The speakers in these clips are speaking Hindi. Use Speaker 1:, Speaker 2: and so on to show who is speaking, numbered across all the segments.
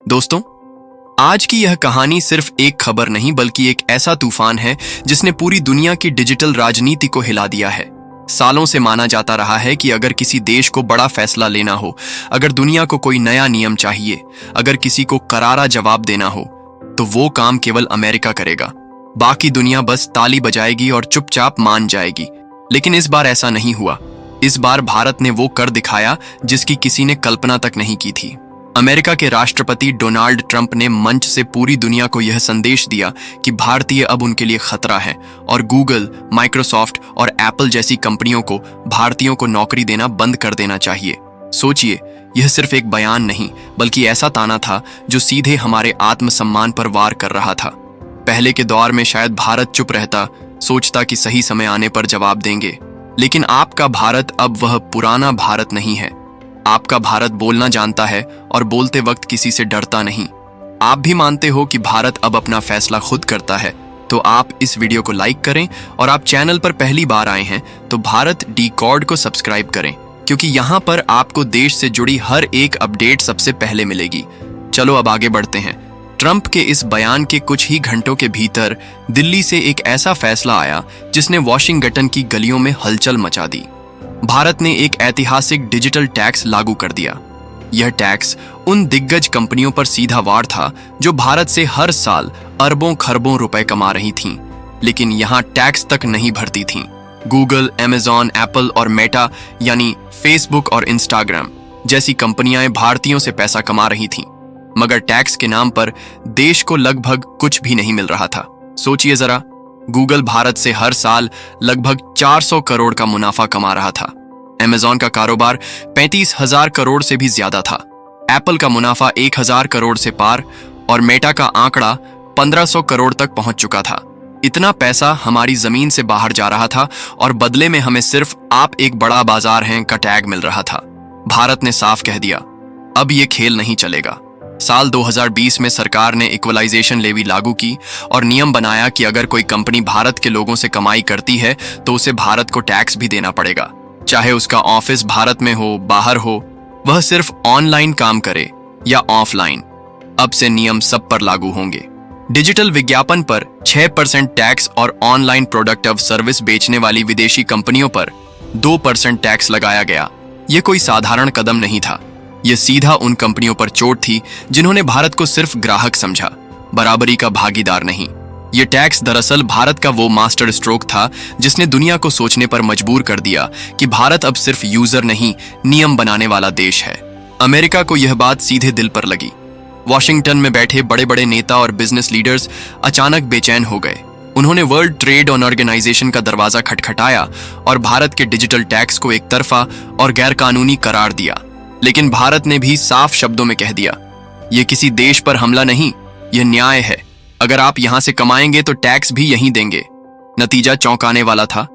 Speaker 1: दोस्तों, आज की यह कहानी सिर्फ एक खबर नहीं बल्कि एक ऐसा तूफान है जिसने पूरी दुनिया की डिजिटल राजनीति को हिला दिया है। सालों से माना जाता रहा है कि अगर किसी देश को बड़ा फैसला लेना हो, अगर दुनिया को कोई नया नियम चाहिए, अगर किसी को करारा जवाब देना हो, तो वो काम केवल अमेरिका करेगा। बाकी दुनिया बस ताली बजाएगी और चुपचाप मान जाएगी। लेकिन इस बार ऐसा नहीं हुआ। इस बार भारत ने वो कर दिखाया जिसकी किसी ने कल्पना तक नहीं की थी। अमेरिका के राष्ट्रपति डोनाल्ड ट्रंप ने मंच से पूरी दुनिया को यह संदेश दिया कि भारतीय अब उनके लिए खतरा है और गूगल, माइक्रोसॉफ्ट और एप्पल जैसी कंपनियों को भारतीयों को नौकरी देना बंद कर देना चाहिए। सोचिए, यह सिर्फ एक बयान नहीं बल्कि ऐसा ताना था जो सीधे हमारे आत्मसम्मान पर वार कर रहा था। पहले के दौर में शायद भारत चुप रहता, सोचता कि सही समय आने पर जवाब देंगे। लेकिन आपका भारत अब वह पुराना भारत नहीं है। आपका भारत बोलना जानता है और बोलते वक्त किसी से डरता नहीं। आप भी मानते हो कि भारत अब अपना फैसला खुद करता है, तो आप इस वीडियो को लाइक करें और आप चैनल पर पहली बार आए हैं तो भारत डिकोड को सब्सक्राइब करें, क्योंकि यहाँ पर आपको देश से जुड़ी हर एक अपडेट सबसे पहले मिलेगी। चलो अब आगे बढ़ते हैं। ट्रंप के इस बयान के कुछ ही घंटों के भीतर दिल्ली से एक ऐसा फैसला आया जिसने वॉशिंगटन की गलियों में हलचल मचा दी। भारत ने एक ऐतिहासिक डिजिटल टैक्स लागू कर दिया। यह टैक्स उन दिग्गज कंपनियों पर सीधा वार था जो भारत से हर साल अरबों खरबों रुपए कमा रही थीं, लेकिन यहां टैक्स तक नहीं भरती थीं। गूगल, अमेज़न, एप्पल और मेटा यानी फेसबुक और इंस्टाग्राम जैसी कंपनियां भारतीयों से पैसा कमा रही थीं, मगर टैक्स के नाम पर देश को लगभग कुछ भी नहीं मिल रहा था। सोचिए जरा, गूगल भारत से हर साल लगभग 400 करोड़ का मुनाफा कमा रहा था। अमेज़न का कारोबार 35,000 करोड़ से भी ज्यादा था। एप्पल का मुनाफा 1,000 करोड़ से पार और मेटा का आंकड़ा 1,500 करोड़ तक पहुंच चुका था। इतना पैसा हमारी जमीन से बाहर जा रहा था और बदले में हमें सिर्फ "आप एक बड़ा बाजार हैं" का टैग मिल रहा था। भारत ने साफ कह दिया, अब ये खेल नहीं चलेगा। साल 2020 में सरकार ने इक्वलाइजेशन लेवी लागू की और नियम बनाया कि अगर कोई कंपनी भारत के लोगों से कमाई करती है तो उसे भारत को टैक्स भी देना पड़ेगा, चाहे उसका ऑफिस भारत में हो, बाहर हो, वह सिर्फ ऑनलाइन काम करे या ऑफलाइन। अब से नियम सब पर लागू होंगे। डिजिटल विज्ञापन पर 6% टैक्स और ऑनलाइन प्रोडक्ट ऑफ सर्विस बेचने वाली विदेशी कंपनियों पर 2% टैक्स लगाया गया। यह कोई साधारण कदम नहीं था। यह सीधा उन कंपनियों पर चोट थी जिन्होंने भारत को सिर्फ ग्राहक समझा, बराबरी का भागीदार नहीं। यह टैक्स दरअसल भारत का वो मास्टर स्ट्रोक था जिसने दुनिया को सोचने पर मजबूर कर दिया कि भारत अब सिर्फ यूजर नहीं, नियम बनाने वाला देश है। अमेरिका को यह बात सीधे दिल पर लगी। वॉशिंगटन में बैठे बड़े बड़े नेता और बिजनेस लीडर्स अचानक बेचैन हो गए। उन्होंने वर्ल्ड ट्रेड ऑर्गेनाइजेशन का दरवाजा खटखटाया और भारत के डिजिटल टैक्स को एक तरफा और गैरकानूनी करार दिया। लेकिन भारत ने भी साफ शब्दों में कह दिया, यह किसी देश पर हमला नहीं, यह न्याय है। अगर आप यहां से कमाएंगे तो टैक्स भी यहीं देंगे। नतीजा चौंकाने वाला था।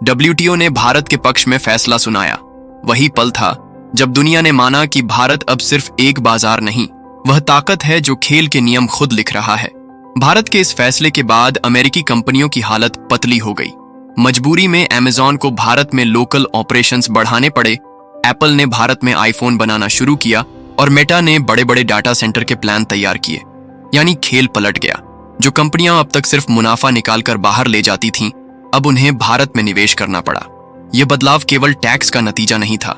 Speaker 1: WTO ने भारत के पक्ष में फैसला सुनाया। वही पल था जब दुनिया ने माना कि भारत अब सिर्फ एक बाजार नहीं, वह ताकत है जो खेल के नियम खुद लिख रहा है। भारत के इस फैसले के बाद अमेरिकी कंपनियों की हालत पतली हो गई। मजबूरी में अमेज़न को भारत में लोकल ऑपरेशंस बढ़ाने पड़े। एप्पल ने भारत में आईफोन बनाना शुरू किया और मेटा ने बड़े बड़े डाटा सेंटर के प्लान तैयार किए। यानी खेल पलट गया। जो कंपनियां अब तक सिर्फ मुनाफा निकालकर बाहर ले जाती थीं, अब उन्हें भारत में निवेश करना पड़ा। यह बदलाव केवल टैक्स का नतीजा नहीं था,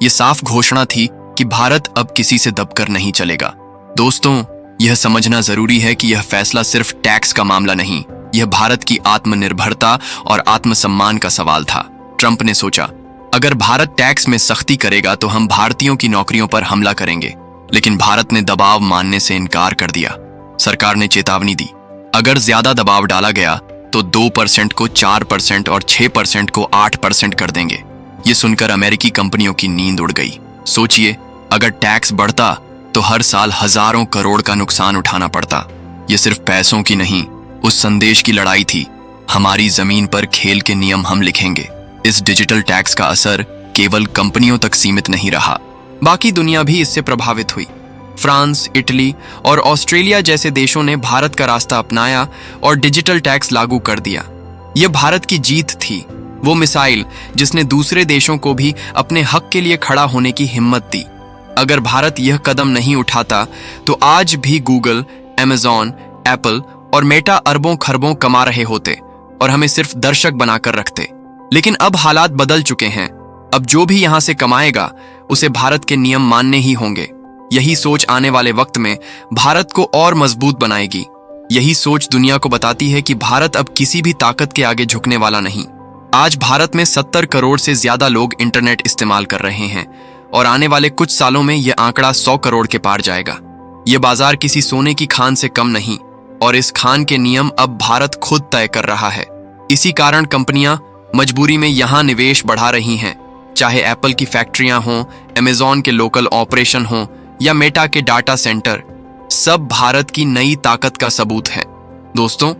Speaker 1: यह साफ घोषणा थी कि भारत अब किसी से दबकर नहीं चलेगा। दोस्तों, यह समझना जरूरी है कि यह फैसला सिर्फ टैक्स का मामला नहीं, यह भारत की आत्मनिर्भरता और आत्मसम्मान का सवाल था। ट्रंप ने सोचा, अगर भारत टैक्स में सख्ती करेगा तो हम भारतीयों की नौकरियों पर हमला करेंगे। लेकिन भारत ने दबाव मानने से इनकार कर दिया। सरकार ने चेतावनी दी, अगर ज्यादा दबाव डाला गया तो 2% को 4% और 6% को 8% कर देंगे। ये सुनकर अमेरिकी कंपनियों की नींद उड़ गई। सोचिए, अगर टैक्स बढ़ता तो हर साल हजारों करोड़ का नुकसान उठाना पड़ता। ये सिर्फ पैसों की नहीं, उस संदेश की लड़ाई थी, हमारी जमीन पर खेल के नियम हम लिखेंगे। इस डिजिटल टैक्स का असर केवल कंपनियों तक सीमित नहीं रहा, बाकी दुनिया भी इससे प्रभावित हुई। फ्रांस, इटली और ऑस्ट्रेलिया जैसे देशों ने भारत का रास्ता अपनाया और डिजिटल टैक्स लागू कर दिया। यह भारत की जीत थी, वो मिसाइल जिसने दूसरे देशों को भी अपने हक के लिए खड़ा होने की हिम्मत दी। अगर भारत यह कदम नहीं उठाता तो आज भी गूगल, अमेजॉन, एप्पल और मेटा अरबों खरबों कमा रहे होते और हमें सिर्फ दर्शक बनाकर रखते। लेकिन अब हालात बदल चुके हैं। अब जो भी यहां से कमाएगा उसे भारत के नियम मानने ही होंगे। यही सोच आने वाले वक्त में भारत को और मजबूत बनाएगी। यही सोच दुनिया को बताती है कि भारत अब किसी भी ताकत के आगे झुकने वाला नहीं। आज भारत में 70 करोड़ से ज्यादा लोग इंटरनेट इस्तेमाल कर रहे हैं और आने वाले कुछ सालों में यह आंकड़ा 100 करोड़ के पार जाएगा। यह बाजार किसी सोने की खान से कम नहीं और इस खान के नियम अब भारत खुद तय कर रहा है। इसी कारण कंपनियां मजबूरी में यहां निवेश बढ़ा रही हैं, चाहे एप्पल की फैक्ट्रियां हों, अमेजॉन के लोकल ऑपरेशन हों या मेटा के डाटा सेंटर, सब भारत की नई ताकत का सबूत है। दोस्तों,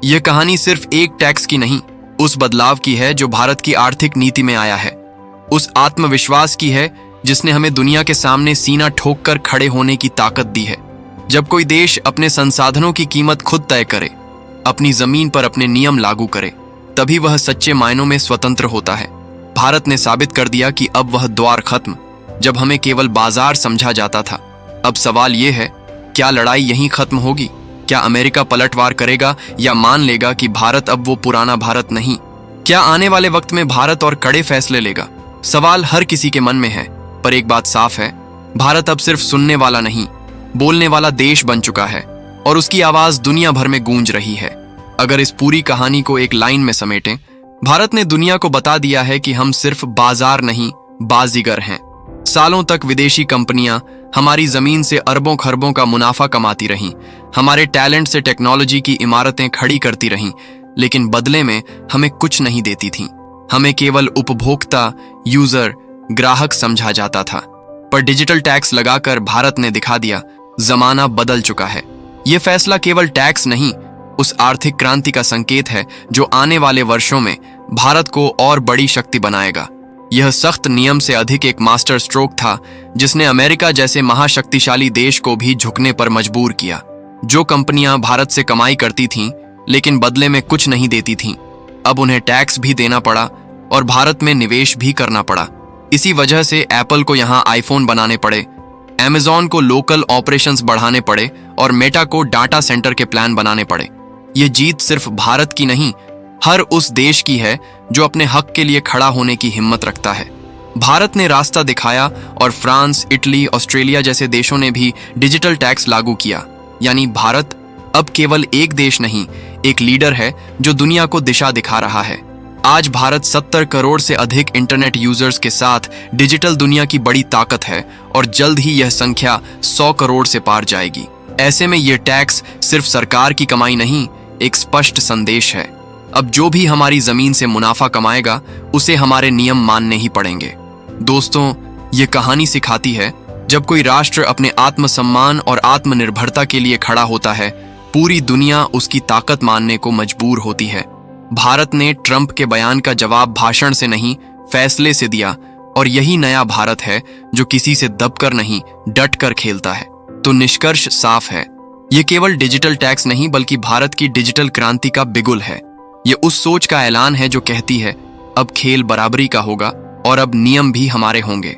Speaker 1: यह कहानी सिर्फ एक टैक्स की नहीं, उस बदलाव की है जो भारत की आर्थिक नीति में आया है, उस आत्मविश्वास की है जिसने हमें दुनिया के सामने सीना ठोक कर खड़े होने की ताकत दी है। जब कोई देश अपने संसाधनों की कीमत खुद तय करे, अपनी जमीन पर अपने नियम लागू करे, तभी वह सच्चे मायनों में स्वतंत्र होता है। भारत ने साबित कर दिया कि अब वह द्वार खत्म, जब हमें केवल बाजार समझा जाता था। अब सवाल यह है, क्या लड़ाई यहीं खत्म होगी? क्या अमेरिका पलटवार करेगा या मान लेगा कि भारत अब वो पुराना भारत नहीं? क्या आने वाले वक्त में भारत और कड़े फैसले लेगा? सवाल हर किसी के मन में है, पर एक बात साफ है, भारत अब सिर्फ सुनने वाला नहीं, बोलने वाला देश बन चुका है और उसकी आवाज दुनिया भर में गूंज रही है। अगर इस पूरी कहानी को एक लाइन में समेटें, भारत ने दुनिया को बता दिया है कि हम सिर्फ बाजार नहीं, बाजीगर हैं। सालों तक विदेशी कंपनियां हमारी जमीन से अरबों खरबों का मुनाफा कमाती रहीं, हमारे टैलेंट से टेक्नोलॉजी की इमारतें खड़ी करती रहीं, लेकिन बदले में हमें कुछ नहीं देती थीं। हमें केवल उपभोक्ता, यूजर, ग्राहक समझा जाता था। पर डिजिटल टैक्स लगाकर भारत ने दिखा दिया, जमाना बदल चुका है। यह फैसला केवल टैक्स नहीं, उस आर्थिक क्रांति का संकेत है जो आने वाले वर्षों में भारत को और बड़ी शक्ति बनाएगा। यह सख्त नियम से अधिक एक मास्टर स्ट्रोक था जिसने अमेरिका जैसे महाशक्तिशाली देश को भी झुकने पर मजबूर किया। जो कंपनियां भारत से कमाई करती थीं लेकिन बदले में कुछ नहीं देती थीं, अब उन्हें टैक्स भी देना पड़ा और भारत में निवेश भी करना पड़ा। इसी वजह से एप्पल को यहां आईफोन बनाने पड़े, अमेजॉन को लोकल ऑपरेशंस बढ़ाने पड़े और मेटा को डाटा सेंटर के प्लान बनाने पड़े। यह जीत सिर्फ भारत की नहीं, हर उस देश की है जो अपने हक के लिए खड़ा होने की हिम्मत रखता है। भारत ने रास्ता दिखाया और फ्रांस, इटली, ऑस्ट्रेलिया जैसे देशों ने भी डिजिटल टैक्स लागू किया। यानी भारत अब केवल एक देश नहीं, एक लीडर है जो दुनिया को दिशा दिखा रहा है। आज भारत 70 करोड़ से अधिक इंटरनेट यूजर्स के साथ डिजिटल दुनिया की बड़ी ताकत है और जल्द ही यह संख्या 100 करोड़ से पार जाएगी। ऐसे में यह टैक्स सिर्फ सरकार की कमाई नहीं, एक स्पष्ट संदेश है। अब जो भी हमारी जमीन से मुनाफा कमाएगा उसे हमारे नियम मानने ही पड़ेंगे। दोस्तों, ये कहानी सिखाती है, जब कोई राष्ट्र अपने आत्मसम्मान और आत्मनिर्भरता के लिए खड़ा होता है, पूरी दुनिया उसकी ताकत मानने को मजबूर होती है। भारत ने ट्रंप के बयान का जवाब भाषण से नहीं, फैसले से दिया और यही नया भारत है जो किसी से दबकर नहीं, डट कर खेलता है। तो निष्कर्ष साफ है, ये केवल डिजिटल टैक्स नहीं बल्कि भारत की डिजिटल क्रांति का बिगुल है। ये उस सोच का ऐलान है जो कहती है, अब खेल बराबरी का होगा और अब नियम भी हमारे होंगे।